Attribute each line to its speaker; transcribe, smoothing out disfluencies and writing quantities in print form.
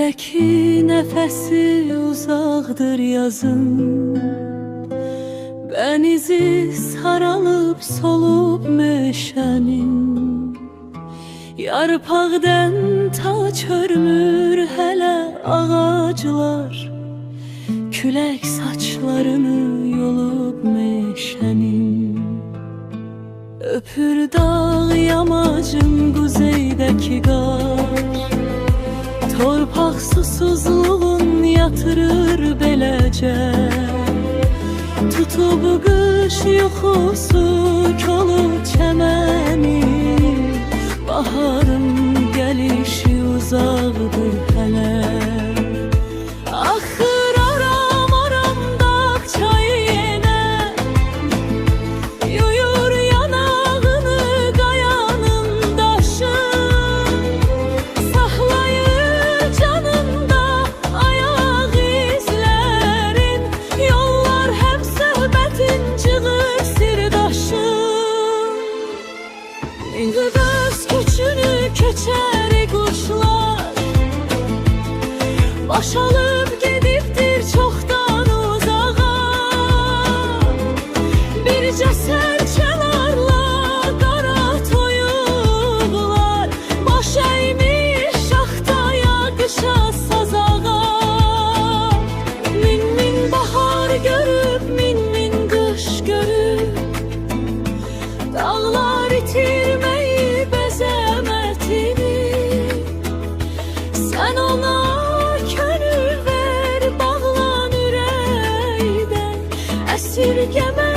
Speaker 1: Hele ki nefesi uzakdır yazın, benizi saralıp solup meşenin. Yarpaqdan ta çörmür hele ağaclar, külək saçlarını yolup meşenin. Öpür dağ yamacın kuzeydeki qar, torpaq susuzluğun yatırır beləcə. Tutub qış yuxusu kolu çəməni, baharın gəlişi uzaqdır hələ. Axır aram-aramda çayı yenə, yuyur yanağını qayanın daşı. Saxlayır canında ayaq izlərin, yollar həm söhbətin cığır sirdaşın. İndi öz köçünü köçər quşlar, baş alıp gedibdir çoxdan uzağa. Bircə sərçəlarla qara toyuqlar, baş əymiş şaxtaya qışa sazağa. Min bahar görüb, min qış görüb, dağlar itirməyib əzəmətini. Sən ona könül ver, bağlan ürəkdən, əsirgəmə